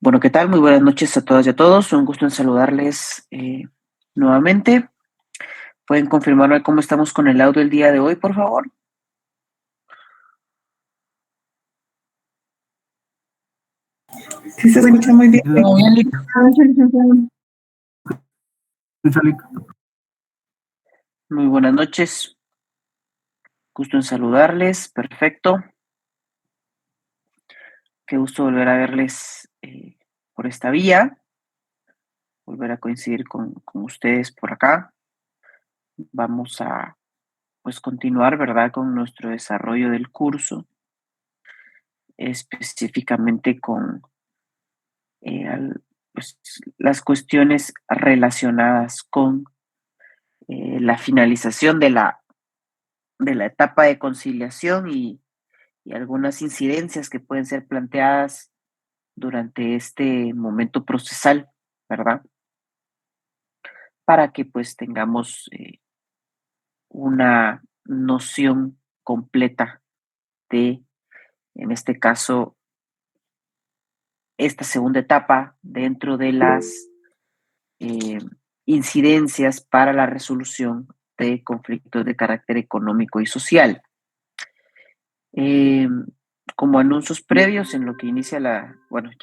Bueno, ¿qué tal? Muy buenas noches a todas y a todos. Un gusto en saludarles nuevamente. ¿Pueden confirmarme cómo estamos con el audio el día de hoy, por favor? Sí, se escucha muy bien. Muy bien, Lick. Muy buenas noches. Gusto en saludarles. Perfecto. Qué gusto volver a verles por esta vía. Volver a coincidir con ustedes por acá. Vamos a, pues, continuar, ¿verdad?, con nuestro desarrollo del curso, específicamente con pues, las cuestiones relacionadas con la finalización de la etapa de conciliación y algunas incidencias que pueden ser planteadas durante este momento procesal, ¿verdad? Para que pues tengamos una noción completa de, en este caso, esta segunda etapa dentro de las eh, incidencias para la resolución de conflictos de carácter económico y social. Eh, Como anuncios previos en lo que inicia ya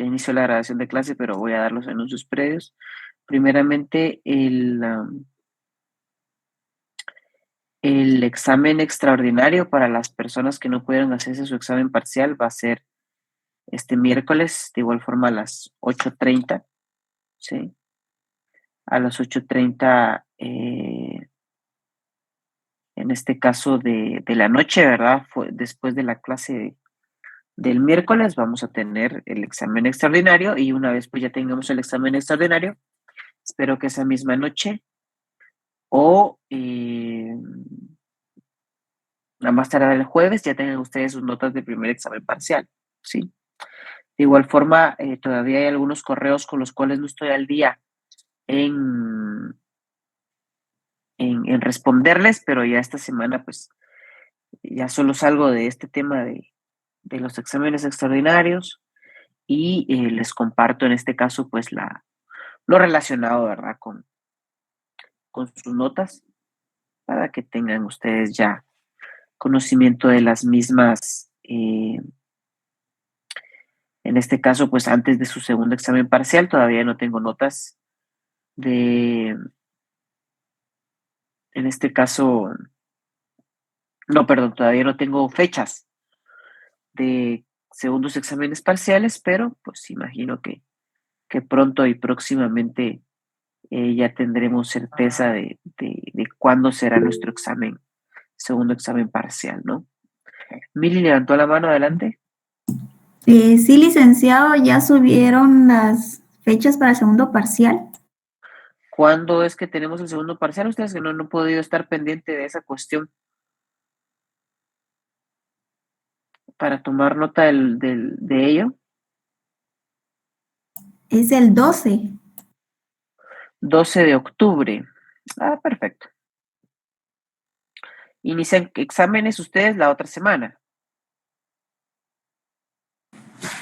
inició la grabación de clase, pero voy a dar los anuncios previos. Primeramente, el examen extraordinario para las personas que no pudieron hacerse su examen parcial va a ser este miércoles, de igual forma a las 8:30, ¿sí? A las 8:30, en este caso de la noche, ¿verdad? Después de la clase del miércoles vamos a tener el examen extraordinario y una vez pues ya tengamos el examen extraordinario, espero que esa misma noche o a más tardar el jueves ya tengan ustedes sus notas de primer examen parcial, ¿sí? De igual forma, todavía hay algunos correos con los cuales no estoy al día en, en responderles, pero ya esta semana pues ya solo salgo de este tema de los exámenes extraordinarios y les comparto en este caso pues lo relacionado, ¿verdad? Con sus notas para que tengan ustedes ya conocimiento de las mismas, en este caso, pues antes de su segundo examen parcial, todavía no tengo notas de, en este caso, no, perdón, todavía no tengo fechas de segundos exámenes parciales, pero pues imagino que pronto y próximamente ya tendremos certeza de cuándo será nuestro segundo examen parcial, ¿no? Mili levantó la mano, adelante. Sí, licenciado, ya subieron las fechas para el segundo parcial. ¿Cuándo es que tenemos el segundo parcial? Ustedes que no he podido estar pendiente de esa cuestión para tomar nota de ello. Es el 12. 12 de octubre. Ah, perfecto. Inician exámenes ustedes la otra semana.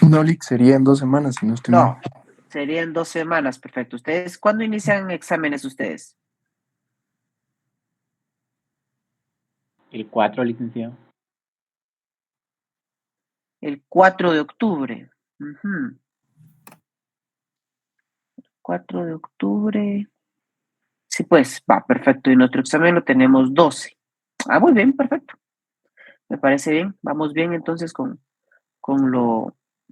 No, Lick, sería en 2 semanas, si no estoy mal. No, serían 2 semanas, perfecto. ¿Ustedes cuándo inician exámenes ustedes? El 4, licenciado. El 4 de octubre. Ujú. 4 de octubre. Sí, pues, va, perfecto. Y nuestro examen lo tenemos 12. Ah, muy bien, perfecto. Me parece bien. Vamos bien entonces con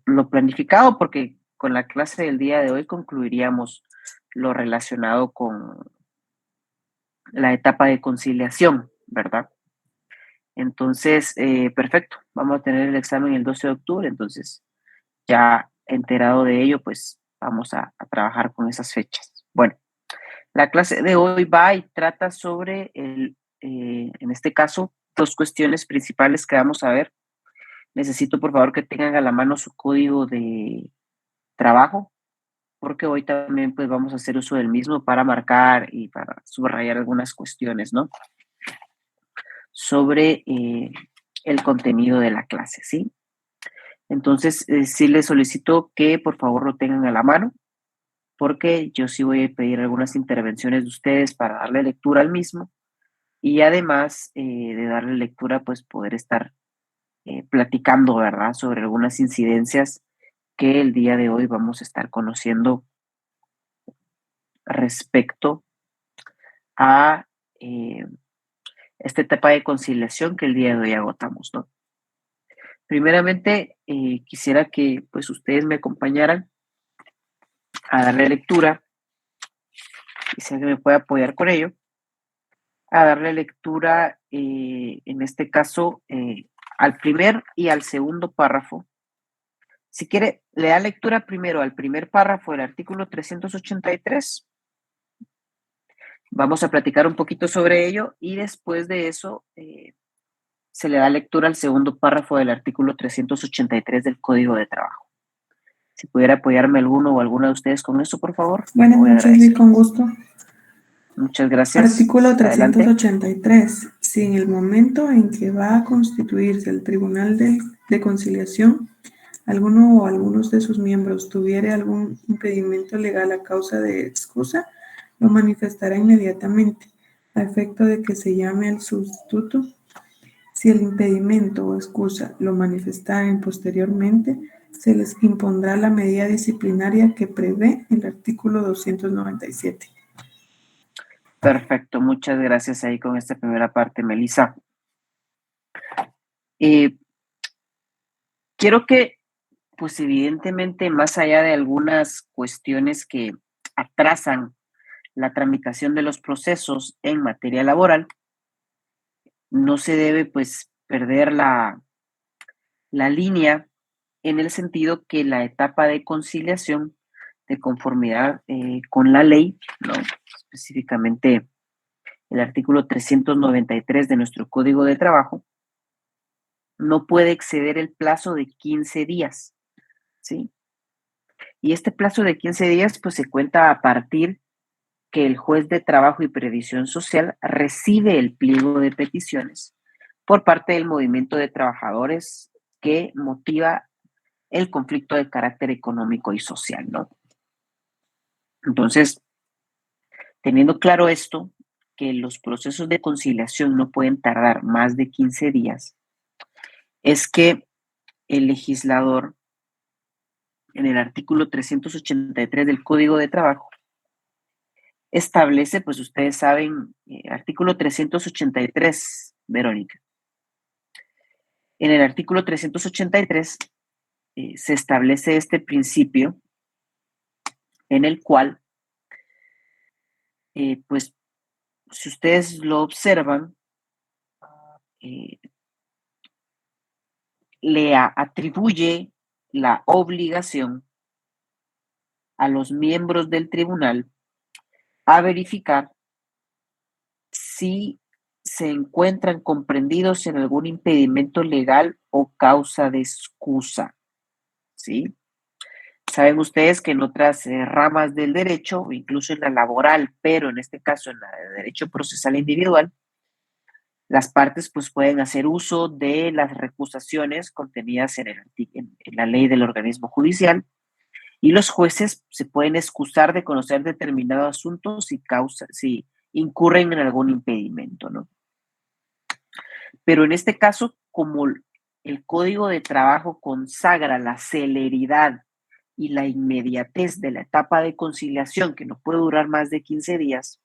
lo planificado, porque con la clase del día de hoy concluiríamos lo relacionado con la etapa de conciliación, ¿verdad? Entonces, perfecto. Vamos a tener el examen el 12 de octubre, entonces ya enterado de ello, pues vamos a trabajar con esas fechas. Bueno, la clase de hoy va y trata sobre en este caso, dos cuestiones principales que vamos a ver. Necesito, por favor, que tengan a la mano su código de trabajo, porque hoy también pues vamos a hacer uso del mismo para marcar y para subrayar algunas cuestiones, ¿no? Sobre el contenido de la clase, ¿sí? Entonces, sí les solicito que por favor lo tengan a la mano, porque yo sí voy a pedir algunas intervenciones de ustedes para darle lectura al mismo y además de darle lectura, pues poder estar platicando, ¿verdad?, sobre algunas incidencias que el día de hoy vamos a estar conociendo respecto a esta etapa de conciliación que el día de hoy agotamos, ¿no? Primeramente, quisiera que pues ustedes me acompañaran a darle lectura, y si alguien me puede apoyar con ello, a darle lectura, en este caso, al primer y al segundo párrafo. Si quiere, le da lectura primero al primer párrafo del artículo 383. Vamos a platicar un poquito sobre ello y después de eso se le da lectura al segundo párrafo del artículo 383 del Código de Trabajo. Si pudiera apoyarme alguno o alguna de ustedes con eso, por favor. Buenas noches, Luis, con gusto. Muchas gracias. Artículo Adelante. 383. Si en el momento en que va a constituirse el Tribunal de Conciliación, alguno o algunos de sus miembros tuviere algún impedimento legal a causa de excusa, lo manifestará inmediatamente, a efecto de que se llame al sustituto. Si el impedimento o excusa lo manifestaren posteriormente, se les impondrá la medida disciplinaria que prevé el artículo 297. Perfecto, muchas gracias ahí con esta primera parte, Melissa. Quiero que, pues evidentemente, más allá de algunas cuestiones que atrasan la tramitación de los procesos en materia laboral, no se debe, pues, perder la línea en el sentido que la etapa de conciliación de conformidad con la ley, ¿no?, específicamente el artículo 393 de nuestro Código de Trabajo, no puede exceder el plazo de 15 días, ¿sí? Y este plazo de 15 días, pues, se cuenta a partir que el juez de trabajo y previsión social recibe el pliego de peticiones por parte del movimiento de trabajadores que motiva el conflicto de carácter económico y social, ¿no? Entonces, teniendo claro esto, que los procesos de conciliación no pueden tardar más de 15 días, es que el legislador, en el artículo 383 del Código de Trabajo, establece, pues ustedes saben, artículo 383, Verónica. En el artículo 383 se establece este principio en el cual, pues, si ustedes lo observan, le atribuye la obligación a los miembros del tribunal a verificar si se encuentran comprendidos en algún impedimento legal o causa de excusa, ¿sí? Saben ustedes que en otras ramas del derecho, o incluso en la laboral, pero en este caso en la de derecho procesal individual, las partes pues pueden hacer uso de las recusaciones contenidas en la ley del organismo judicial y los jueces se pueden excusar de conocer determinados asuntos si incurren en algún impedimento, ¿no? Pero en este caso, como el Código de Trabajo consagra la celeridad y la inmediatez de la etapa de conciliación, que no puede durar más de 15 días,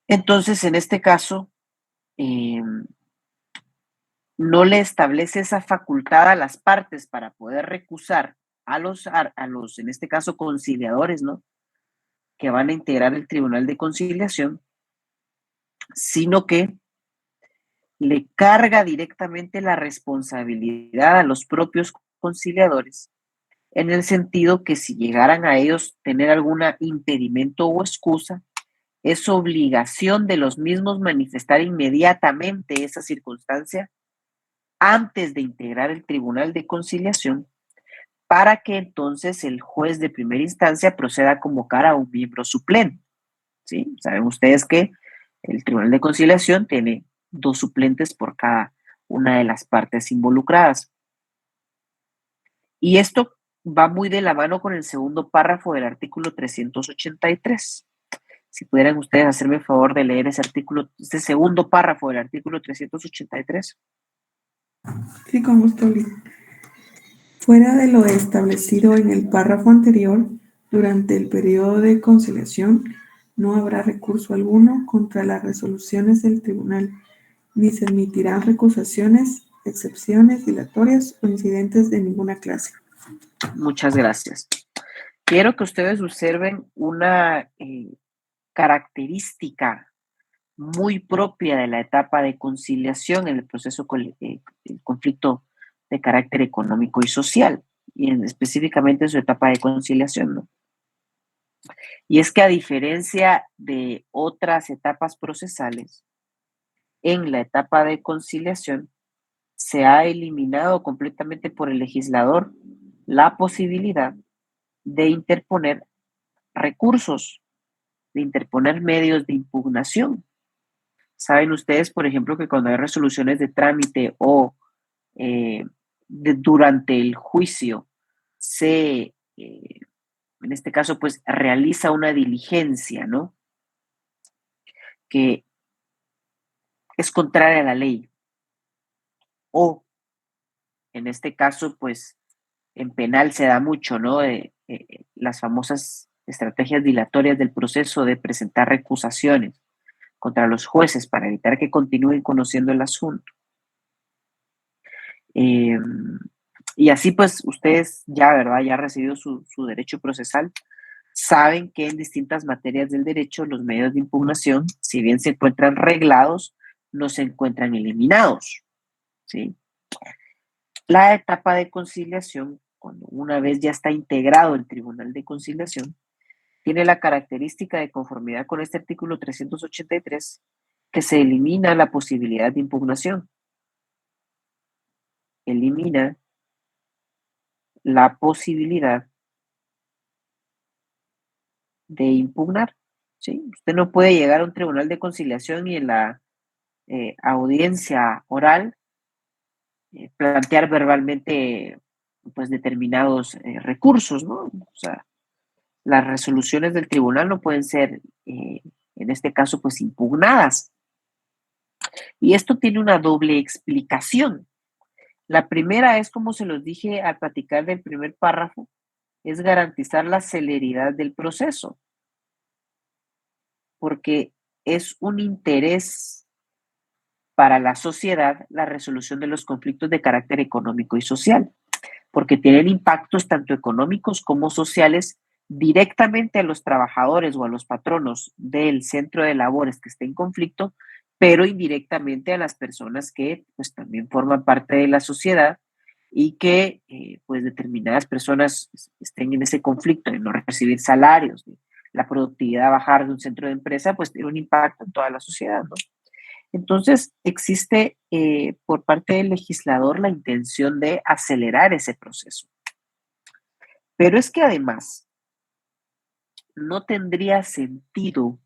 entonces en este caso no le establece esa facultad a las partes para poder recusar a los, en este caso, conciliadores, ¿no?, que van a integrar el Tribunal de Conciliación, sino que le carga directamente la responsabilidad a los propios conciliadores, en el sentido que si llegaran a ellos tener algún impedimento o excusa, es obligación de los mismos manifestar inmediatamente esa circunstancia antes de integrar el Tribunal de Conciliación, para que entonces el juez de primera instancia proceda a convocar a un miembro suplente, ¿sí? Saben ustedes que el Tribunal de Conciliación tiene 2 suplentes por cada una de las partes involucradas. Y esto va muy de la mano con el segundo párrafo del artículo 383. Si pudieran ustedes hacerme el favor de leer ese artículo, este segundo párrafo del artículo 383. Sí, con gusto, Liz. Fuera de lo establecido en el párrafo anterior, durante el periodo de conciliación, no habrá recurso alguno contra las resoluciones del tribunal, ni se emitirán recusaciones, excepciones dilatorias o incidentes de ninguna clase. Muchas gracias. Quiero que ustedes observen una característica muy propia de la etapa de conciliación en el proceso el conflicto de carácter económico y social, y específicamente en su etapa de conciliación, ¿no? Y es que a diferencia de otras etapas procesales, en la etapa de conciliación se ha eliminado completamente por el legislador la posibilidad de interponer recursos, de interponer medios de impugnación. Saben ustedes, por ejemplo, que cuando hay resoluciones de trámite o durante el juicio en este caso, pues realiza una diligencia, ¿no? Que es contraria a la ley. O, en este caso, pues en penal se da mucho, ¿no? Las famosas estrategias dilatorias del proceso de presentar recusaciones contra los jueces para evitar que continúen conociendo el asunto. Y así pues ustedes ya, ¿verdad? Ya han recibido su derecho procesal. Saben que en distintas materias del derecho los medios de impugnación, si bien se encuentran reglados, no se encuentran eliminados, ¿sí? La etapa de conciliación, cuando una vez ya está integrado el Tribunal de Conciliación, tiene la característica de conformidad con este artículo 383 que se elimina la posibilidad de impugnación. Elimina la posibilidad de impugnar, ¿sí? Usted no puede llegar a un tribunal de conciliación y en la audiencia oral plantear verbalmente pues determinados recursos, ¿no? O sea, las resoluciones del tribunal no pueden ser, en este caso, pues impugnadas. Y esto tiene una doble explicación. La primera es, como se los dije al platicar del primer párrafo, es garantizar la celeridad del proceso, porque es un interés para la sociedad la resolución de los conflictos de carácter económico y social, porque tienen impactos tanto económicos como sociales directamente a los trabajadores o a los patronos del centro de labores que esté en conflicto, pero indirectamente a las personas que pues también forman parte de la sociedad y que pues determinadas personas estén en ese conflicto de no recibir salarios, de la productividad bajar de un centro de empresa, pues tiene un impacto en toda la sociedad, ¿no? Entonces, existe por parte del legislador la intención de acelerar ese proceso. Pero es que además no tendría sentido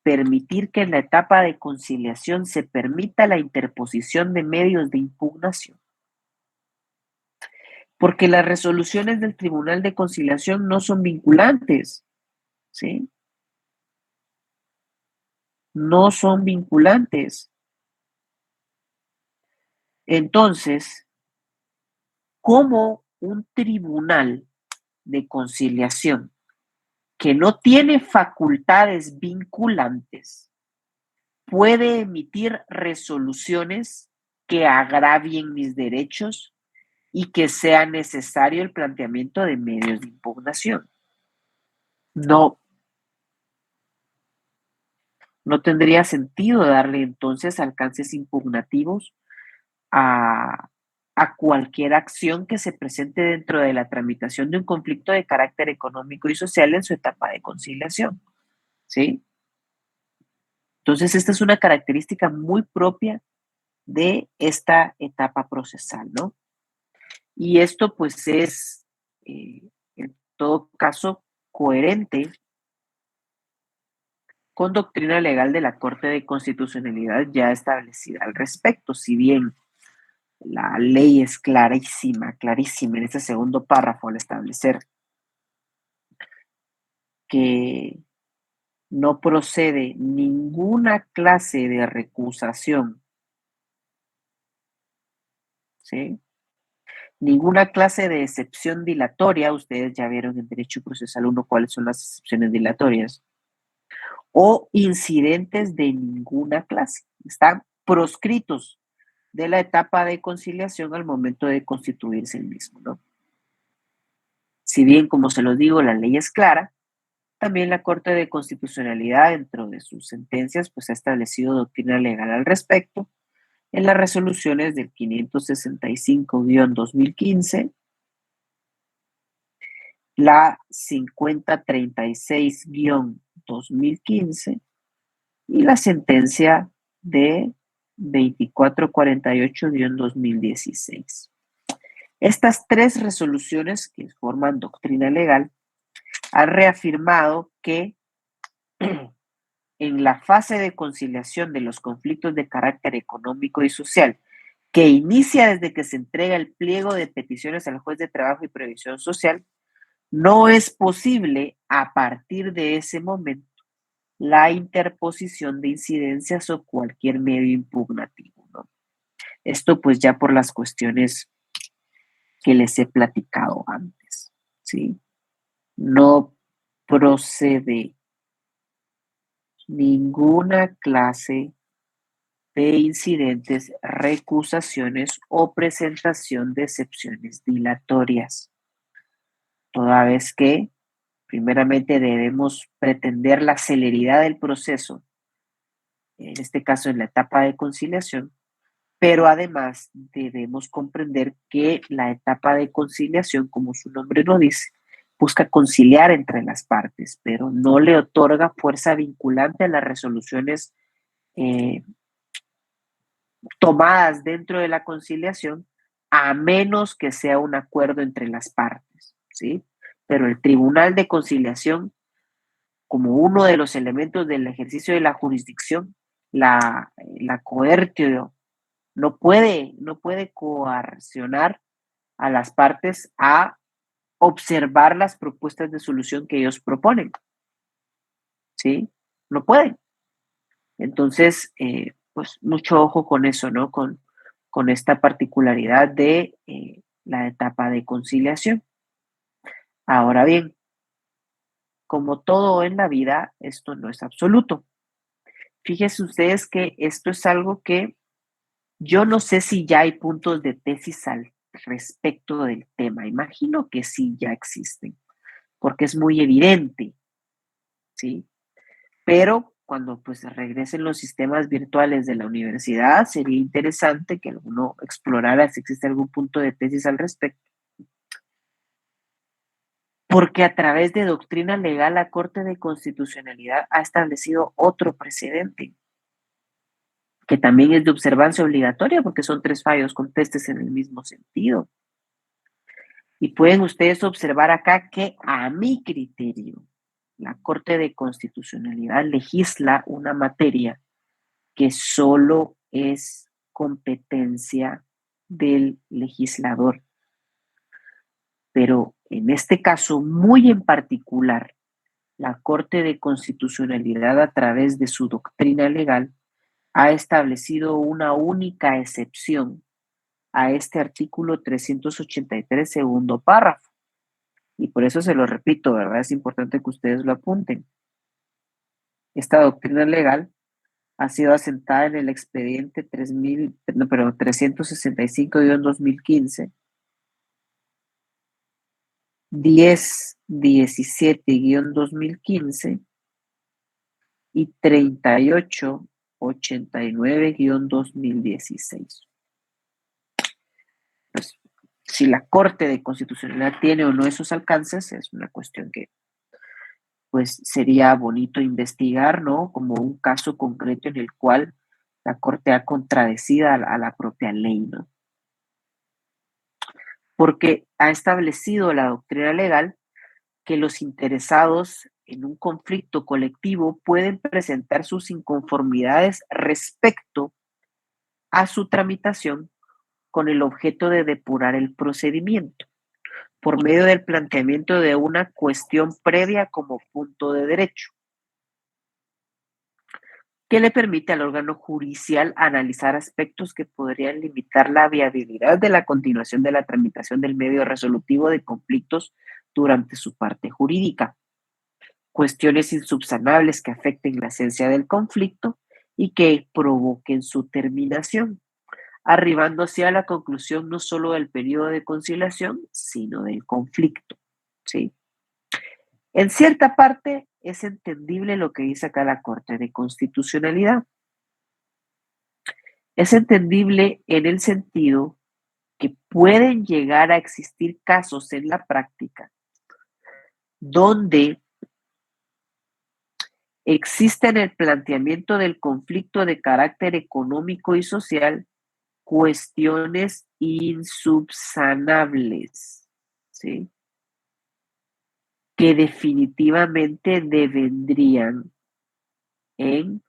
permitir que en la etapa de conciliación se permita la interposición de medios de impugnación, porque las resoluciones del Tribunal de Conciliación no son vinculantes, ¿sí? No son vinculantes. Entonces, ¿cómo un tribunal de conciliación que no tiene facultades vinculantes puede emitir resoluciones que agravien mis derechos y que sea necesario el planteamiento de medios de impugnación? No, no tendría sentido darle entonces alcances impugnativos a, a cualquier acción que se presente dentro de la tramitación de un conflicto de carácter económico y social en su etapa de conciliación, ¿sí? Entonces, esta es una característica muy propia de esta etapa procesal, ¿no? Y esto pues es, en todo caso, coherente con doctrina legal de la Corte de Constitucionalidad ya establecida al respecto. Si bien La ley es clarísima, clarísima en este segundo párrafo al establecer que no procede ninguna clase de recusación, ¿sí? Ninguna clase de excepción dilatoria. Ustedes ya vieron en Derecho Procesal 1 cuáles son las excepciones dilatorias, o incidentes de ninguna clase. Están proscritos de la etapa de conciliación al momento de constituirse el mismo, ¿no? Si bien, como se los digo, la ley es clara, también la Corte de Constitucionalidad, dentro de sus sentencias, pues ha establecido doctrina legal al respecto en las resoluciones del 565-2015, la 5036-2015 y la sentencia de 2448-2016. Estas tres resoluciones que forman doctrina legal han reafirmado que en la fase de conciliación de los conflictos de carácter económico y social, que inicia desde que se entrega el pliego de peticiones al juez de trabajo y previsión social, no es posible a partir de ese momento la interposición de incidencias o cualquier medio impugnativo, ¿no? Esto pues ya por las cuestiones que les he platicado antes, ¿sí? No procede ninguna clase de incidentes, recusaciones o presentación de excepciones dilatorias, toda vez que primeramente debemos pretender la celeridad del proceso, en este caso en la etapa de conciliación, pero además debemos comprender que la etapa de conciliación, como su nombre lo dice, busca conciliar entre las partes, pero no le otorga fuerza vinculante a las resoluciones eh, tomadas dentro de la conciliación, a menos que sea un acuerdo entre las partes, ¿sí? Pero el Tribunal de Conciliación, como uno de los elementos del ejercicio de la jurisdicción, la coertio, no puede coaccionar a las partes a observar las propuestas de solución que ellos proponen, ¿sí? No pueden. Entonces, pues mucho ojo con eso, ¿no? Con esta particularidad de la etapa de conciliación. Ahora bien, como todo en la vida, esto no es absoluto. Fíjense ustedes que esto es algo que yo no sé si ya hay puntos de tesis al respecto del tema. Imagino que sí ya existen, porque es muy evidente, ¿sí? Pero cuando pues regresen los sistemas virtuales de la universidad, sería interesante que alguno explorara si existe algún punto de tesis al respecto. Porque a través de doctrina legal, la Corte de Constitucionalidad ha establecido otro precedente, que también es de observancia obligatoria, porque son 3 fallos contestes en el mismo sentido. Y pueden ustedes observar acá que a mi criterio, la Corte de Constitucionalidad legisla una materia que solo es competencia del legislador. Pero en este caso, muy en particular, la Corte de Constitucionalidad, a través de su doctrina legal, ha establecido una única excepción a este artículo 383, segundo párrafo. Y por eso se lo repito, ¿verdad? Es importante que ustedes lo apunten. Esta doctrina legal ha sido asentada en el expediente 365-2015, 1017-2015 y 3889-2016. Pues, si la Corte de Constitucionalidad tiene o no esos alcances, es una cuestión que pues sería bonito investigar, ¿no? Como un caso concreto en el cual la Corte ha contradecido a la propia ley, ¿no? Porque ha establecido la doctrina legal que los interesados en un conflicto colectivo pueden presentar sus inconformidades respecto a su tramitación con el objeto de depurar el procedimiento por medio del planteamiento de una cuestión previa como punto de derecho, que le permite al órgano judicial analizar aspectos que podrían limitar la viabilidad de la continuación de la tramitación del medio resolutivo de conflictos durante su parte jurídica, cuestiones insubsanables que afecten la esencia del conflicto y que provoquen su terminación, arribando así a la conclusión no solo del periodo de conciliación, sino del conflicto, ¿sí? En cierta parte es entendible lo que dice acá la Corte de Constitucionalidad. Es entendible en el sentido que pueden llegar a existir casos en la práctica donde existe en el planteamiento del conflicto de carácter económico y social cuestiones insubsanables, ¿sí? Que definitivamente devendrían en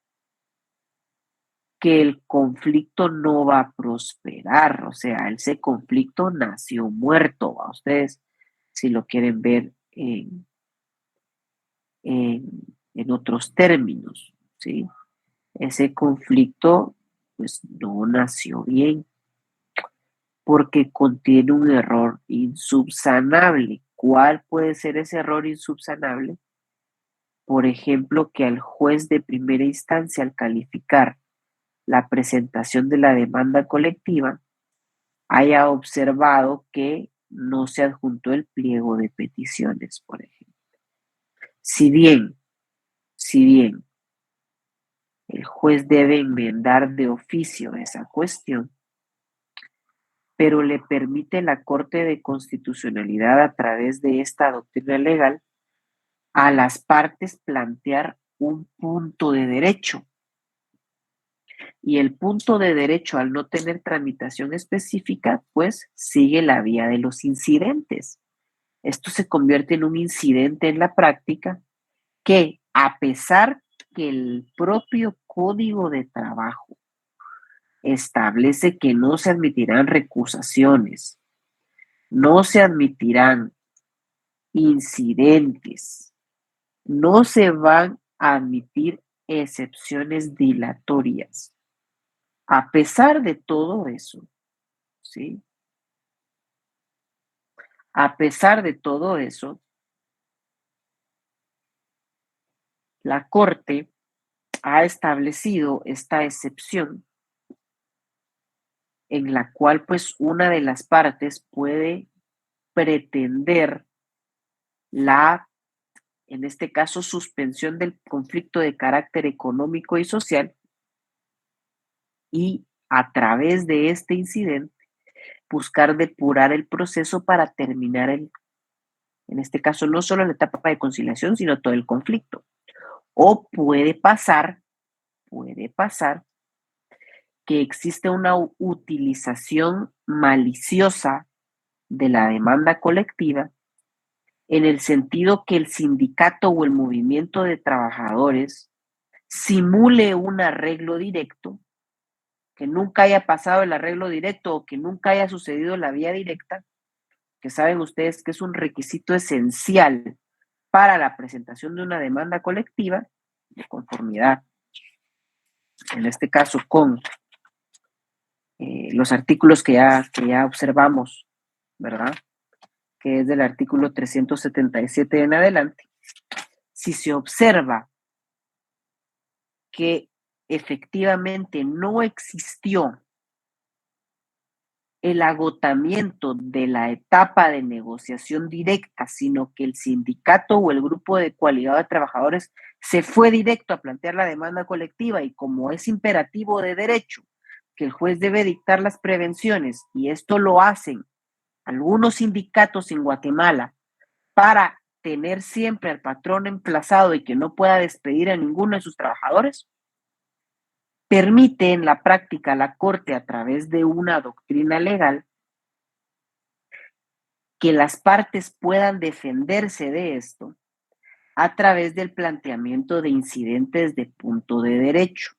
que el conflicto no va a prosperar, o sea, ese conflicto nació muerto, a ustedes, si lo quieren ver en otros términos, ¿sí? Ese conflicto, pues, no nació bien, porque contiene un error insubsanable. ¿Cuál puede ser ese error insubsanable? Por ejemplo, que al juez de primera instancia, al calificar la presentación de la demanda colectiva, haya observado que no se adjuntó el pliego de peticiones, por ejemplo. Si bien el juez debe enmendar de oficio esa cuestión, pero le permite la Corte de Constitucionalidad a través de esta doctrina legal a las partes plantear un punto de derecho. Y el punto de derecho, al no tener tramitación específica, pues sigue la vía de los incidentes. Esto se convierte en un incidente en la práctica que, a pesar que el propio Código de Trabajo establece que no se admitirán recusaciones, no se admitirán incidentes, no se van a admitir excepciones dilatorias. A pesar de todo eso, ¿sí? A pesar de todo eso, la Corte ha establecido esta excepción en la cual pues una de las partes puede pretender en este caso, suspensión del conflicto de carácter económico y social y a través de este incidente buscar depurar el proceso para terminar en este caso, no solo la etapa de conciliación, sino todo el conflicto. O puede pasar que existe una utilización maliciosa de la demanda colectiva en el sentido que el sindicato o el movimiento de trabajadores simule un arreglo directo, que nunca haya pasado el arreglo directo o que nunca haya sucedido la vía directa, que saben ustedes que es un requisito esencial para la presentación de una demanda colectiva de conformidad, en este caso con los artículos que ya observamos, ¿verdad? Que es del artículo 377 en adelante. Si se observa que efectivamente no existió el agotamiento de la etapa de negociación directa, sino que el sindicato o el grupo de coaligado de trabajadores se fue directo a plantear la demanda colectiva y como es imperativo de derecho que el juez debe dictar las prevenciones y esto lo hacen algunos sindicatos en Guatemala para tener siempre al patrón emplazado y que no pueda despedir a ninguno de sus trabajadores, permite en la práctica la Corte, a través de una doctrina legal, que las partes puedan defenderse de esto a través del planteamiento de incidentes de punto de derecho.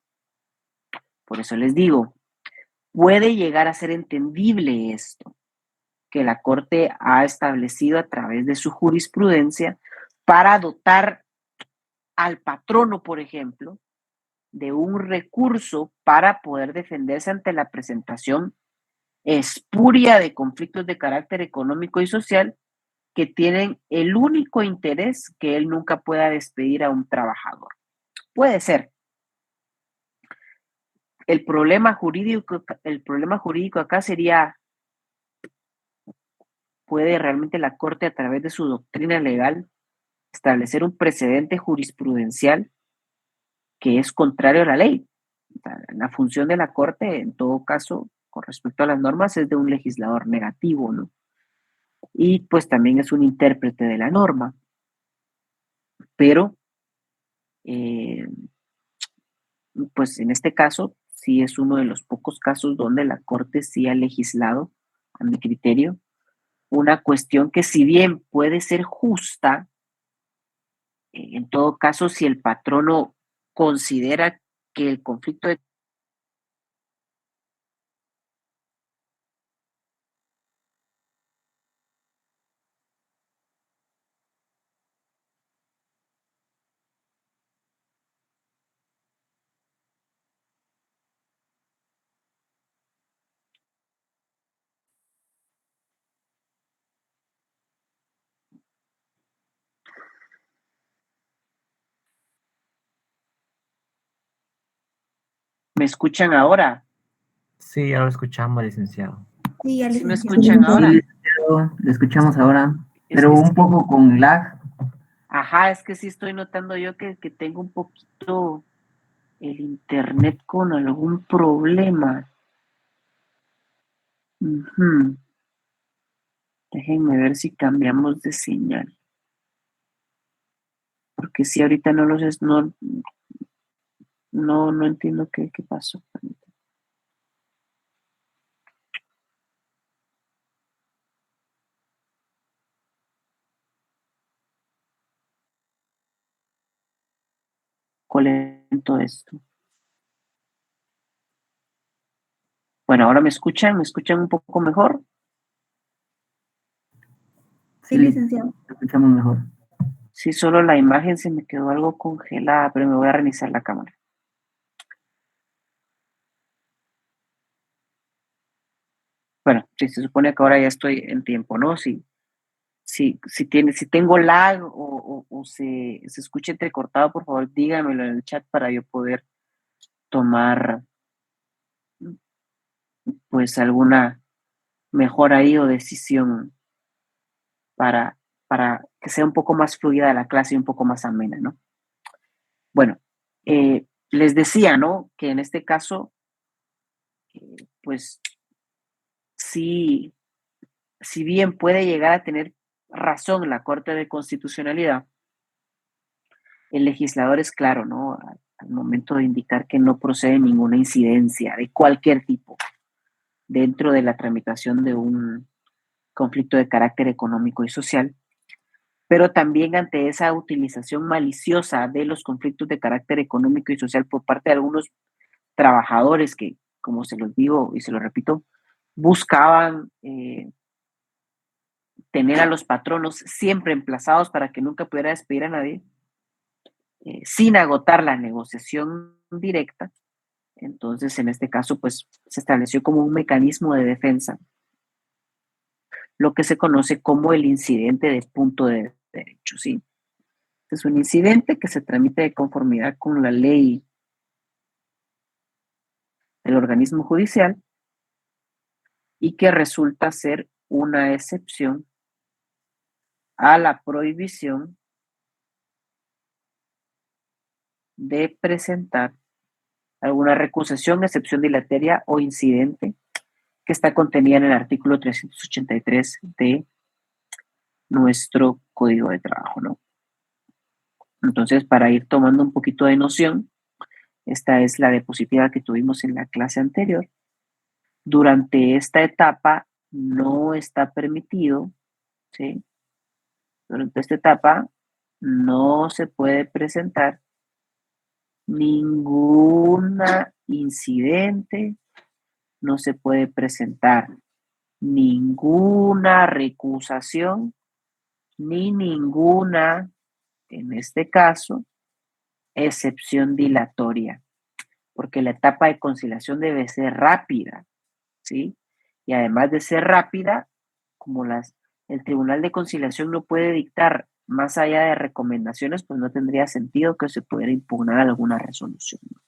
Por eso les digo, puede llegar a ser entendible esto, que la Corte ha establecido a través de su jurisprudencia para dotar al patrono, por ejemplo, de un recurso para poder defenderse ante la presentación espuria de conflictos de carácter económico y social que tienen el único interés que él nunca pueda despedir a un trabajador. Puede ser. El problema jurídico acá sería, ¿puede realmente la Corte a través de su doctrina legal establecer un precedente jurisprudencial que es contrario a la ley? O sea, la función de la Corte, en todo caso, con respecto a las normas, es de un legislador negativo, ¿no? Y pues también es un intérprete de la norma. Pero, pues en este caso, sí es uno de los pocos casos donde la Corte sí ha legislado, a mi criterio, una cuestión que si bien puede ser justa, en todo caso, si el patrono considera que el conflicto de... ¿Me escuchan ahora? Sí, ya lo escuchamos, licenciado. Sí, ya, ¿Sí me licenciado. escuchan Sí, ahora? licenciado, le escuchamos ahora, Es pero que un sí, poco con lag. ajá, es que sí estoy notando yo que tengo un poquito el internet con algún problema. Ujú. Déjenme ver si cambiamos de señal. Porque si ahorita no los es, no entiendo qué pasó. Colento esto. Bueno, ahora me escuchan un poco mejor. Sí, licenciado. Lo escuchamos mejor. Sí, solo la imagen se me quedó algo congelada, pero me voy a reiniciar la cámara. Bueno, sí, se supone que ahora ya estoy en tiempo, ¿no? Si tengo lag o se escucha entrecortado, por favor, díganmelo en el chat para yo poder tomar pues alguna mejora ahí o decisión para, para que sea un poco más fluida la clase y un poco más amena, ¿no? Bueno, les decía, ¿no? Que en este caso, pues sí, si bien puede llegar a tener razón la Corte de Constitucionalidad, el legislador es claro, ¿no? Al momento de indicar que no procede ninguna incidencia de cualquier tipo dentro de la tramitación de un conflicto de carácter económico y social, pero también ante esa utilización maliciosa de los conflictos de carácter económico y social por parte de algunos trabajadores que, como se los digo y se lo repito, buscaban tener a los patronos siempre emplazados para que nunca pudiera despedir a nadie, sin agotar la negociación directa. Entonces, en este caso, pues se estableció como un mecanismo de defensa, lo que se conoce como el incidente de punto de derecho, ¿sí? Es un incidente que se tramita de conformidad con la ley del organismo judicial y que resulta ser una excepción a la prohibición de presentar alguna recusación, excepción dilatoria o incidente que está contenida en el artículo 383 de nuestro Código de Trabajo, ¿no? Entonces, para ir tomando un poquito de noción, esta es la diapositiva que tuvimos en la clase anterior. Durante esta etapa no está permitido, ¿sí? Durante esta etapa no se puede presentar ninguna incidente, no se puede presentar ninguna recusación ni ninguna, en este caso, excepción dilatoria, porque la etapa de conciliación debe ser rápida, ¿sí? Y además de ser rápida, como el Tribunal de Conciliación no puede dictar más allá de recomendaciones, pues no tendría sentido que se pudiera impugnar alguna resolución, ¿no?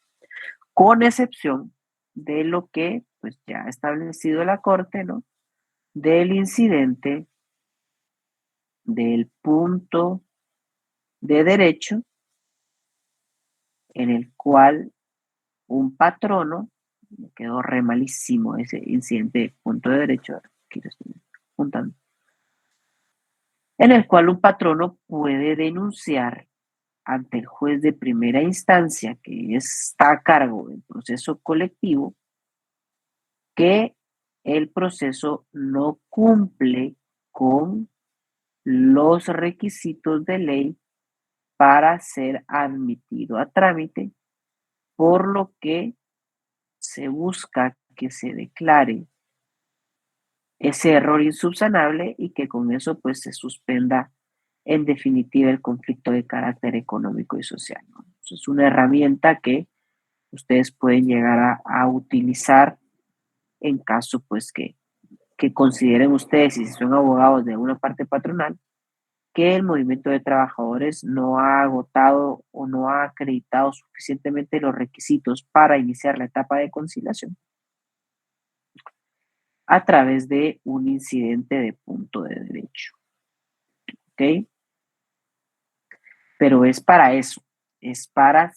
Con excepción de lo que pues ya ha establecido la Corte, ¿no? Del incidente del punto de derecho en el cual un patrono, me quedó re malísimo ese incidente de punto de derecho, aquí lo estoy juntando, en el cual un patrono puede denunciar ante el juez de primera instancia que está a cargo del proceso colectivo que el proceso no cumple con los requisitos de ley para ser admitido a trámite, por lo que se busca que se declare ese error insubsanable y que con eso pues se suspenda en definitiva el conflicto de carácter económico y social, ¿no? Es una herramienta que ustedes pueden llegar a utilizar en caso pues que consideren ustedes, y si son abogados de una parte patronal, que el movimiento de trabajadores no ha agotado o no ha acreditado suficientemente los requisitos para iniciar la etapa de conciliación a través de un incidente de punto de derecho. ¿Ok? Pero es para eso, es para,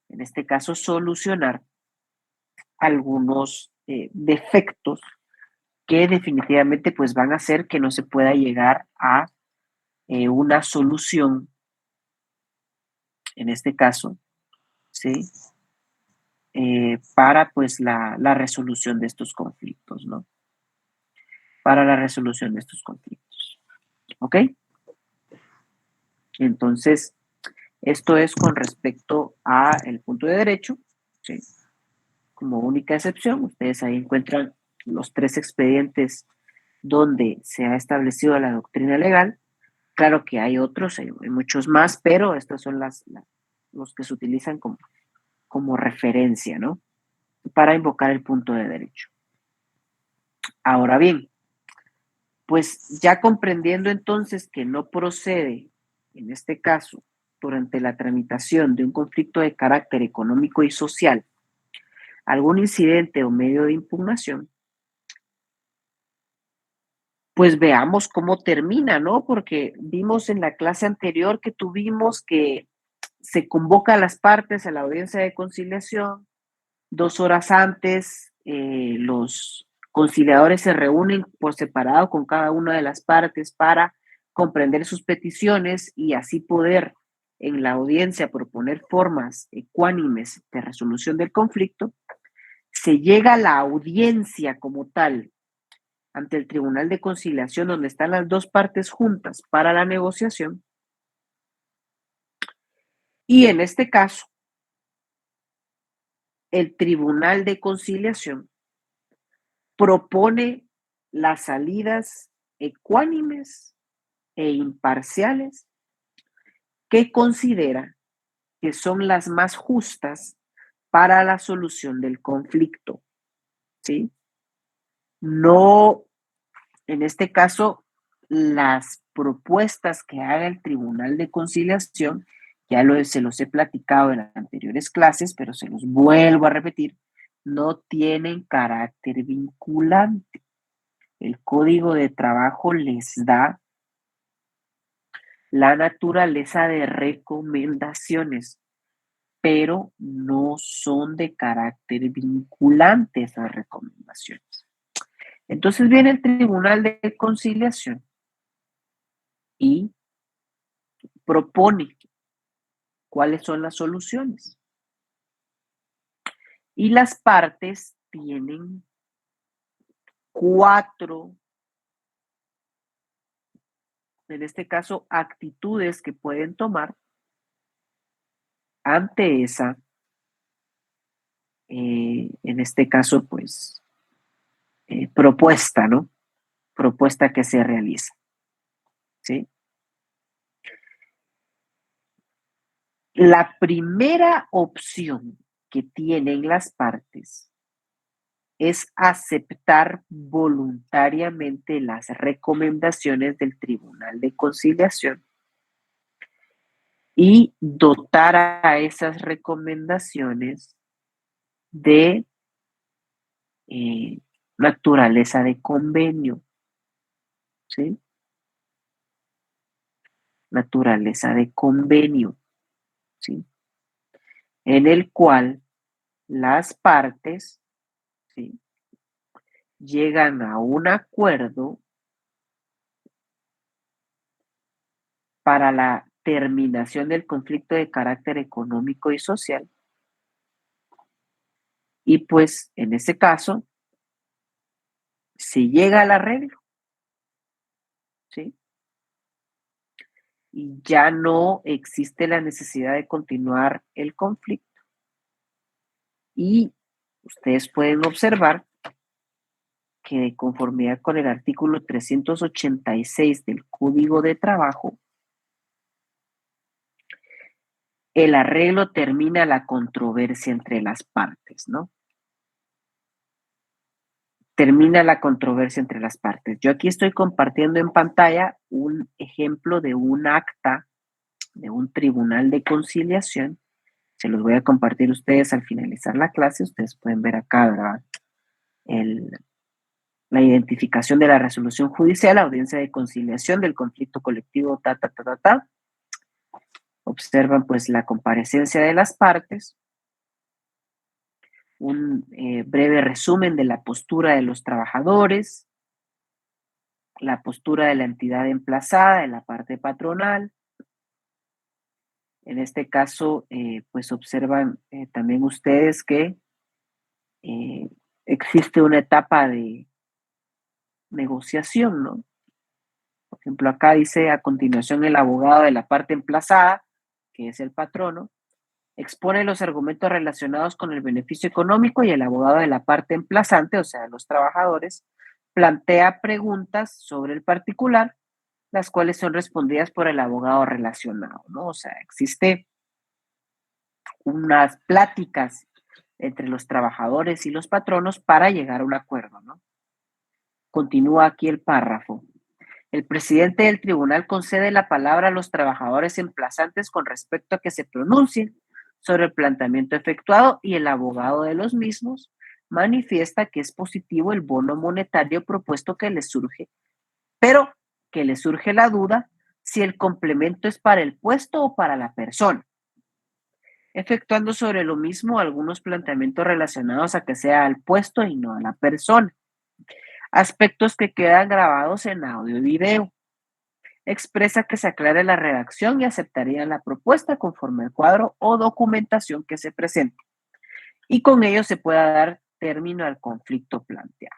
en este caso, solucionar algunos defectos que definitivamente pues van a hacer que no se pueda llegar a una solución, en este caso, ¿sí? Para pues la resolución de estos conflictos, ¿no? Para la resolución de estos conflictos. ¿Ok? Entonces, esto es con respecto a el punto de derecho, ¿sí? Como única excepción, ustedes ahí encuentran los 3 expedientes donde se ha establecido la doctrina legal. Claro que hay otros, hay muchos más, pero estos son los que se utilizan como referencia, ¿no? Para invocar el punto de derecho. Ahora bien, pues ya comprendiendo entonces que no procede, en este caso, durante la tramitación de un conflicto de carácter económico y social, algún incidente o medio de impugnación, pues veamos cómo termina, ¿no? Porque vimos en la clase anterior que tuvimos que se convoca a las partes a la audiencia de conciliación, 2 horas antes, los conciliadores se reúnen por separado con cada una de las partes para comprender sus peticiones y así poder en la audiencia proponer formas ecuánimes de resolución del conflicto. Se llega a la audiencia como tal ante el Tribunal de Conciliación, donde están las 2 partes juntas para la negociación. Y en este caso, el Tribunal de Conciliación propone las salidas ecuánimes e imparciales que considera que son las más justas para la solución del conflicto, ¿sí? No, en este caso, las propuestas que haga el Tribunal de Conciliación, se los he platicado en anteriores clases, pero se los vuelvo a repetir, no tienen carácter vinculante. El Código de Trabajo les da la naturaleza de recomendaciones, pero no son de carácter vinculante esas recomendaciones. Entonces viene el Tribunal de Conciliación y propone cuáles son las soluciones. Y las partes tienen 4, en este caso, actitudes que pueden tomar ante esa, en este caso, pues, propuesta, ¿no? Propuesta que se realiza, ¿sí? La primera opción que tienen las partes es aceptar voluntariamente las recomendaciones del Tribunal de Conciliación y dotar a esas recomendaciones de naturaleza de convenio, ¿sí? Naturaleza de convenio, ¿sí? En el cual las partes, ¿sí?, llegan a un acuerdo para la terminación del conflicto de carácter económico y social. Y pues, en ese caso, se llega al arreglo, ¿sí? Y ya no existe la necesidad de continuar el conflicto. Y ustedes pueden observar que de conformidad con el artículo 386 del Código de Trabajo, el arreglo termina la controversia entre las partes, ¿no? Termina la controversia entre las partes. Yo aquí estoy compartiendo en pantalla un ejemplo de un acta de un tribunal de conciliación. Se los voy a compartir a ustedes al finalizar la clase. Ustedes pueden ver acá, ¿verdad?, la identificación de la resolución judicial, audiencia de conciliación del conflicto colectivo, Observan pues la comparecencia de las partes, un breve resumen de la postura de los trabajadores, la postura de la entidad emplazada, de la parte patronal. En este caso, pues observan también ustedes que existe una etapa de negociación, ¿no? Por ejemplo, acá dice a continuación el abogado de la parte emplazada, que es el patrono, expone los argumentos relacionados con el beneficio económico y el abogado de la parte emplazante, o sea, los trabajadores, plantea preguntas sobre el particular, las cuales son respondidas por el abogado relacionado, ¿no? O sea, existe unas pláticas entre los trabajadores y los patronos para llegar a un acuerdo, ¿no? Continúa aquí el párrafo. El presidente del tribunal concede la palabra a los trabajadores emplazantes con respecto a que se pronuncien sobre el planteamiento efectuado y el abogado de los mismos manifiesta que es positivo el bono monetario propuesto que les surge, pero que le surge la duda si el complemento es para el puesto o para la persona, efectuando sobre lo mismo algunos planteamientos relacionados a que sea al puesto y no a la persona. Aspectos que quedan grabados en audio y video. Expresa que se aclare la redacción y aceptarían la propuesta conforme al cuadro o documentación que se presente. Y con ello se pueda dar término al conflicto planteado.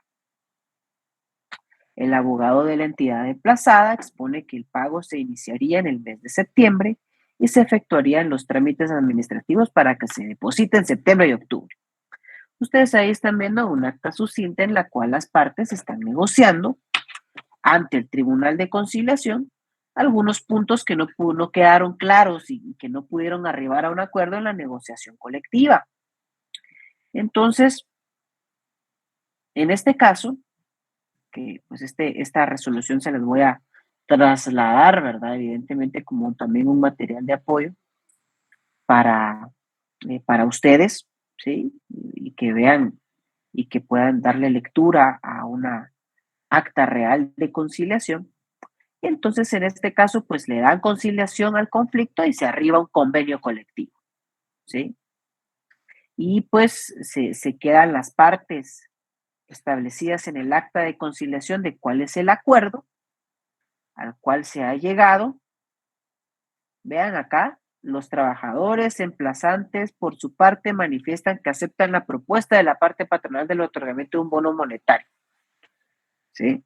El abogado de la entidad emplazada expone que el pago se iniciaría en el mes de septiembre y se efectuarían los trámites administrativos para que se deposite en septiembre y octubre. Ustedes ahí están viendo un acta sucinta en la cual las partes están negociando ante el Tribunal de Conciliación algunos puntos que no quedaron claros y que no pudieron arribar a un acuerdo en la negociación colectiva. Entonces, en este caso, que pues esta resolución se les voy a trasladar, ¿verdad? Evidentemente como también un material de apoyo para ustedes, ¿sí? Y que vean y que puedan darle lectura a una acta real de conciliación. Y entonces, en este caso, pues le dan conciliación al conflicto y se arriba un convenio colectivo, ¿sí? Y pues se quedan las partes establecidas en el acta de conciliación de cuál es el acuerdo al cual se ha llegado. Vean acá, los trabajadores emplazantes, por su parte, manifiestan que aceptan la propuesta de la parte patronal del otorgamiento de un bono monetario, ¿sí?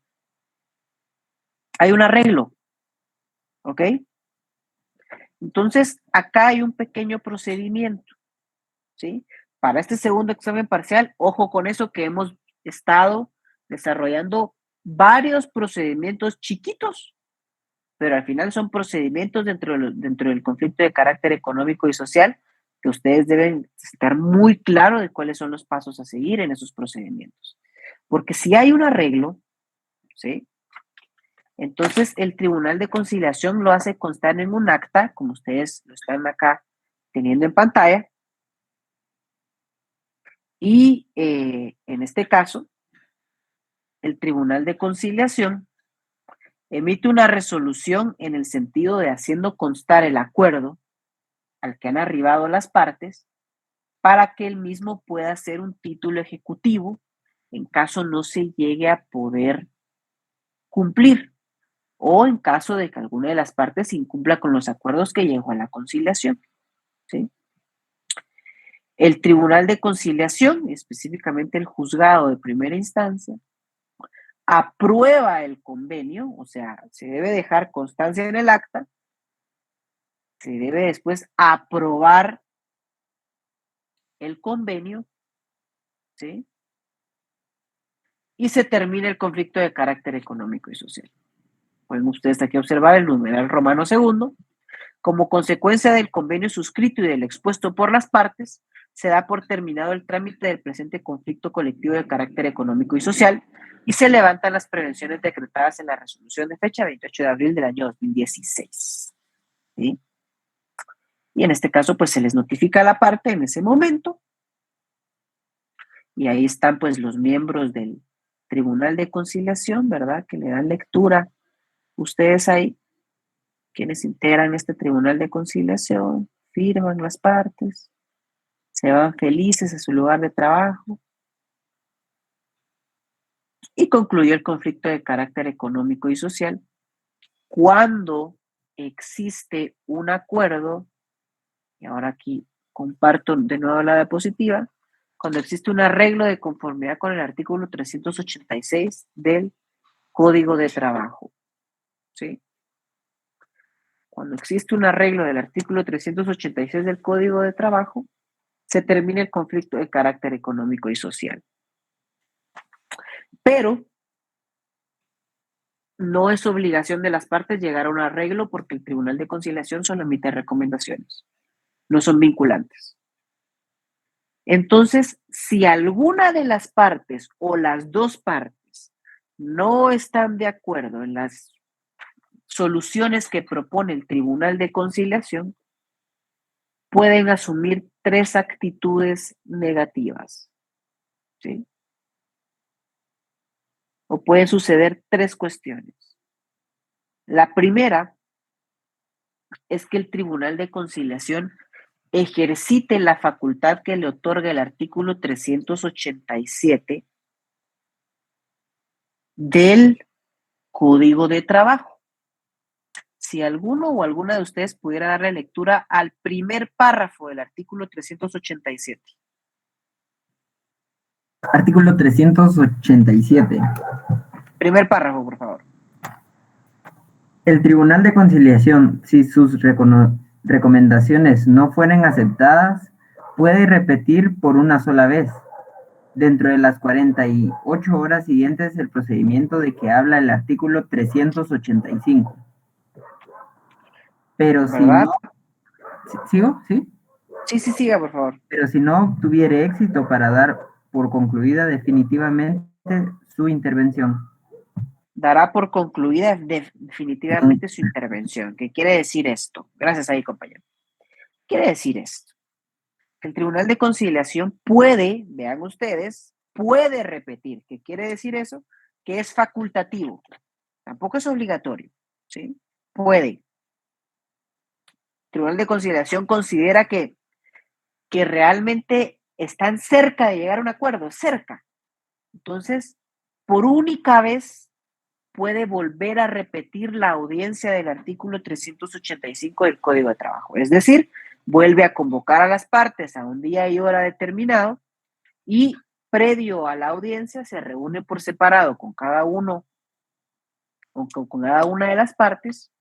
Hay un arreglo, ¿ok? Entonces, acá hay un pequeño procedimiento, ¿sí? Para este segundo examen parcial, ojo con eso que hemos estado desarrollando varios procedimientos chiquitos, pero al final son procedimientos dentro del conflicto de carácter económico y social que ustedes deben estar muy claros de cuáles son los pasos a seguir en esos procedimientos. Porque si hay un arreglo, ¿sí? Entonces el Tribunal de Conciliación lo hace constar en un acta, como ustedes lo están acá teniendo en pantalla, y en este caso, el Tribunal de Conciliación emite una resolución en el sentido de haciendo constar el acuerdo al que han arribado las partes para que el mismo pueda ser un título ejecutivo en caso no se llegue a poder cumplir o en caso de que alguna de las partes incumpla con los acuerdos que llegó a la conciliación, ¿sí? El Tribunal de Conciliación, específicamente el juzgado de primera instancia, aprueba el convenio, o sea, se debe dejar constancia en el acta, se debe después aprobar el convenio, ¿sí? Y se termina el conflicto de carácter económico y social. Pueden ustedes aquí observar el numeral romano segundo. Como consecuencia del convenio suscrito y del expuesto por las partes, se da por terminado el trámite del presente conflicto colectivo de carácter económico y social y se levantan las prevenciones decretadas en la resolución de fecha 28 de abril del año 2016. ¿Sí? Y en este caso, pues se les notifica a la parte en ese momento y ahí están pues los miembros del Tribunal de Conciliación, ¿verdad? Que le dan lectura ustedes ahí, quienes integran este Tribunal de Conciliación, firman las partes, se van felices a su lugar de trabajo y concluyó el conflicto de carácter económico y social cuando existe un acuerdo, y ahora aquí comparto de nuevo la diapositiva, cuando existe un arreglo de conformidad con el artículo 386 del Código de Trabajo, ¿sí? Cuando existe un arreglo del artículo 386 del Código de Trabajo, se termina el conflicto de carácter económico y social. Pero no es obligación de las partes llegar a un arreglo porque el Tribunal de Conciliación solo emite recomendaciones, no son vinculantes. Entonces, si alguna de las partes o las dos partes no están de acuerdo en las soluciones que propone el Tribunal de Conciliación, pueden asumir 3 actitudes negativas, ¿sí? O pueden suceder 3 cuestiones. La primera es que el Tribunal de Conciliación ejercite la facultad que le otorga el artículo 387 del Código de Trabajo. Si alguno o alguna de ustedes pudiera darle lectura al primer párrafo del artículo 387. Artículo 387. Primer párrafo, por favor. El Tribunal de Conciliación, si sus recomendaciones no fueren aceptadas, puede repetir por una sola vez, dentro de las 48 horas siguientes, el procedimiento de que habla el artículo 385. Pero si ¿Verdad? no... ¿Sigo? ¿Sí? Sí, siga, por favor. Pero si no tuviere éxito para dar por concluida definitivamente su intervención. Dará por concluida definitivamente su intervención. ¿Qué quiere decir esto? Gracias ahí, compañero. Quiere decir esto. Que el Tribunal de Conciliación puede, vean ustedes, puede repetir. ¿Qué quiere decir eso? Que es facultativo. Tampoco es obligatorio. ¿Sí? Puede. El Tribunal de Conciliación considera que realmente están cerca de llegar a un acuerdo, cerca. Entonces, por única vez, puede volver a repetir la audiencia del artículo 385 del Código de Trabajo. Es decir, vuelve a convocar a las partes a un día y hora determinado y previo a la audiencia se reúne por separado con cada uno o con cada una de las partes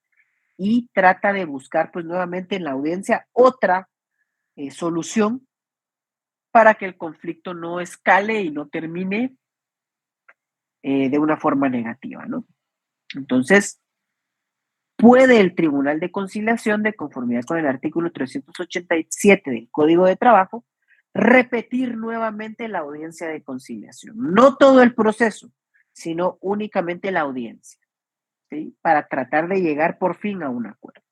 y trata de buscar pues nuevamente en la audiencia otra solución para que el conflicto no escale y no termine de una forma negativa, ¿no? Entonces, puede el Tribunal de Conciliación, de conformidad con el artículo 387 del Código de Trabajo, repetir nuevamente la audiencia de conciliación. No todo el proceso, sino únicamente la audiencia, ¿sí? Para tratar de llegar por fin a un acuerdo.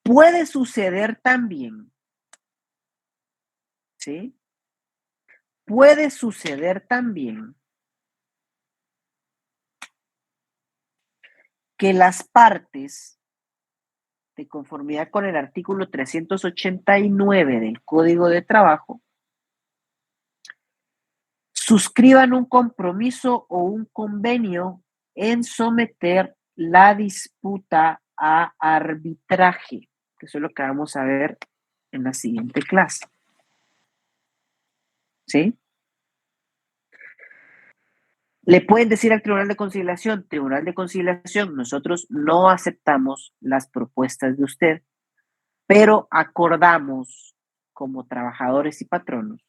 Puede suceder también, ¿sí? Puede suceder también que las partes, de conformidad con el artículo 389 del Código de Trabajo, suscriban un compromiso o un convenio en someter la disputa a arbitraje, que eso es lo que vamos a ver en la siguiente clase. ¿Sí? Le pueden decir al Tribunal de Conciliación, nosotros no aceptamos las propuestas de usted, pero acordamos como trabajadores y patronos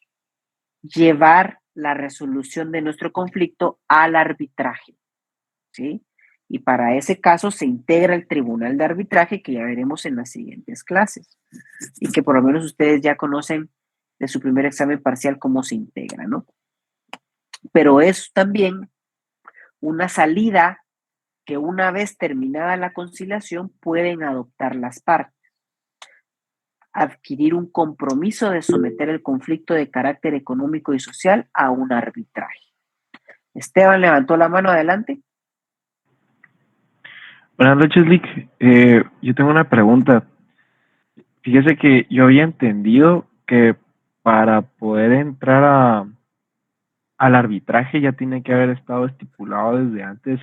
llevar la resolución de nuestro conflicto al arbitraje, ¿sí? Y para ese caso se integra el Tribunal de Arbitraje, que ya veremos en las siguientes clases, y que por lo menos ustedes ya conocen de su primer examen parcial cómo se integra, ¿no? Pero es también una salida que una vez terminada la conciliación pueden adoptar las partes. Adquirir un compromiso de someter el conflicto de carácter económico y social a un arbitraje. Esteban levantó la mano, adelante. Buenas noches, Lick. Yo tengo una pregunta. Fíjese que yo había entendido que para poder entrar al arbitraje ya tiene que haber estado estipulado desde antes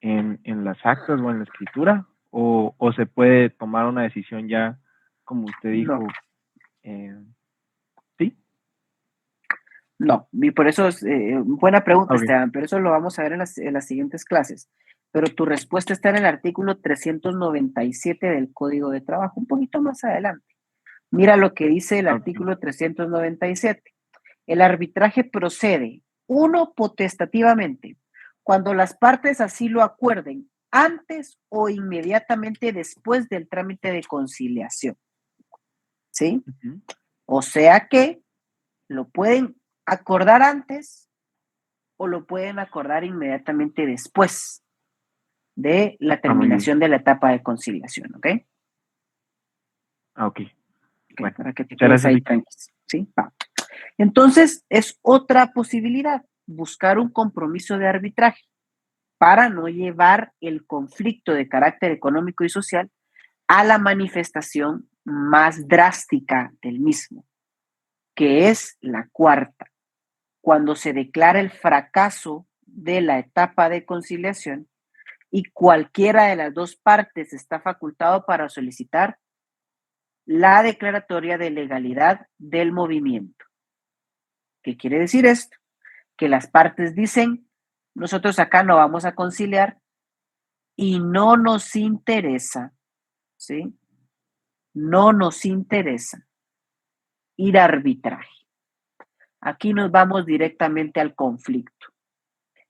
en las actas o en la escritura, o se puede tomar una decisión ya, como usted dijo. No. ¿Sí? No, y por eso es buena pregunta, Okay. Esteban, pero eso lo vamos a ver en las siguientes clases. Pero tu respuesta está en el artículo 397 del Código de Trabajo, un poquito más adelante. Mira lo que dice el artículo 397. El arbitraje procede, uno, potestativamente, cuando las partes así lo acuerden, antes o inmediatamente después del trámite de conciliación. ¿Sí? Uh-huh. O sea que lo pueden acordar antes o lo pueden acordar inmediatamente después de la terminación de la etapa de conciliación, ¿ok? Ok. Bueno, para que te quedes ahí tranquilo, ¿sí? Va. Entonces, es otra posibilidad, buscar un compromiso de arbitraje para no llevar el conflicto de carácter económico y social a la manifestación más drástica del mismo, que es la cuarta, cuando se declara el fracaso de la etapa de conciliación y cualquiera de las dos partes está facultado para solicitar la declaratoria de legalidad del movimiento. ¿Qué quiere decir esto? Que las partes dicen, nosotros acá no vamos a conciliar y no nos interesa, ¿sí? No nos interesa ir a arbitraje. Aquí nos vamos directamente al conflicto.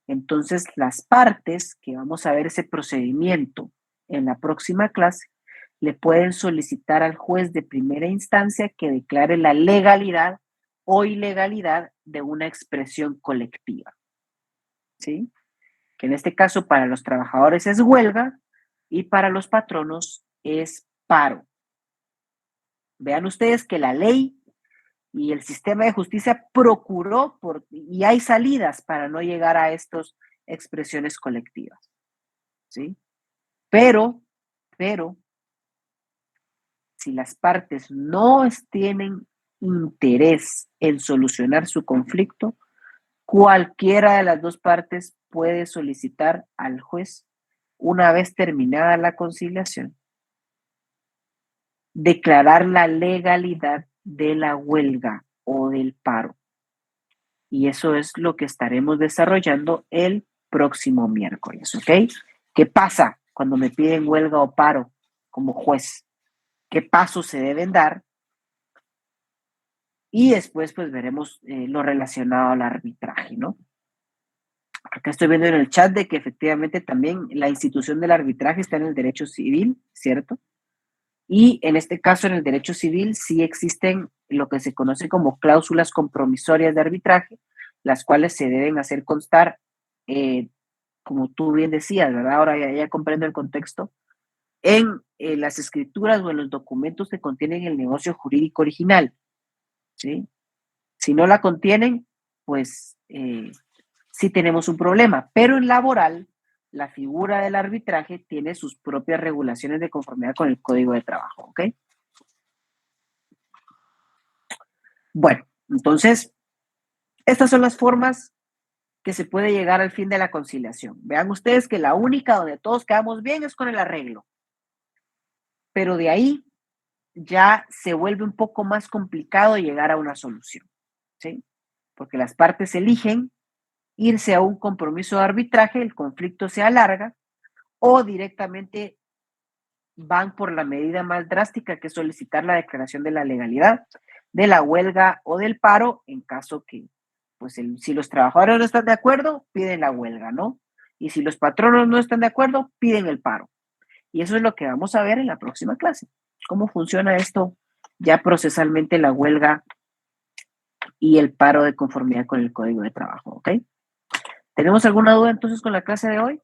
Entonces, las partes, que vamos a ver ese procedimiento en la próxima clase, le pueden solicitar al juez de primera instancia que declare la legalidad o ilegalidad de una expresión colectiva, ¿sí? Que en este caso para los trabajadores es huelga y para los patronos es paro. Vean ustedes que la ley y el sistema de justicia procuró y hay salidas para no llegar a estas expresiones colectivas, ¿sí? Pero, si las partes no tienen interés en solucionar su conflicto, cualquiera de las dos partes puede solicitar al juez, una vez terminada la conciliación, declarar la legalidad de la huelga o del paro. Y eso es lo que estaremos desarrollando el próximo miércoles, ¿ok? ¿Qué pasa cuando me piden huelga o paro como juez? ¿Qué pasos se deben dar? Y después pues veremos lo relacionado al arbitraje, ¿no? Acá estoy viendo en el chat de que efectivamente también la institución del arbitraje está en el derecho civil, ¿cierto? Y en este caso, en el derecho civil, sí existen lo que se conoce como cláusulas compromisorias de arbitraje, las cuales se deben hacer constar, como tú bien decías, ¿verdad? Ahora ya comprendo el contexto, en las escrituras o en los documentos que contienen el negocio jurídico original, ¿sí? Si no la contienen, pues sí tenemos un problema, pero en laboral, la figura del arbitraje tiene sus propias regulaciones de conformidad con el Código de Trabajo, ¿ok? Bueno, entonces, estas son las formas que se puede llegar al fin de la conciliación. Vean ustedes que la única donde todos quedamos bien es con el arreglo. Pero de ahí ya se vuelve un poco más complicado llegar a una solución, ¿sí? Porque las partes eligen irse a un compromiso de arbitraje, el conflicto se alarga, o directamente van por la medida más drástica, que es solicitar la declaración de la legalidad de la huelga o del paro, en caso que, pues, si los trabajadores no están de acuerdo, piden la huelga, ¿no? Y si los patronos no están de acuerdo, piden el paro. Y eso es lo que vamos a ver en la próxima clase. Cómo funciona esto ya procesalmente, la huelga y el paro de conformidad con el Código de Trabajo, ¿ok? ¿Tenemos alguna duda entonces con la clase de hoy?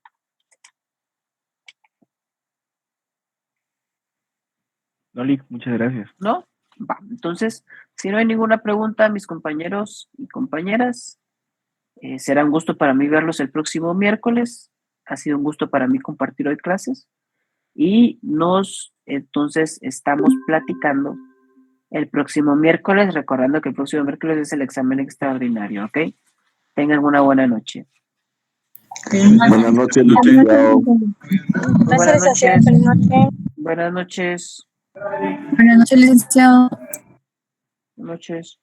No, Lick, muchas gracias. ¿No? Va, entonces, si no hay ninguna pregunta, mis compañeros y compañeras, será un gusto para mí verlos el próximo miércoles. Ha sido un gusto para mí compartir hoy clases. Y entonces, estamos platicando el próximo miércoles, recordando que el próximo miércoles es el examen extraordinario, ¿ok? Tengan una buena noche. Buenas noches, licenciado. Buenas noches. Buenas noches. Buenas noches, licenciado. Buenas noches.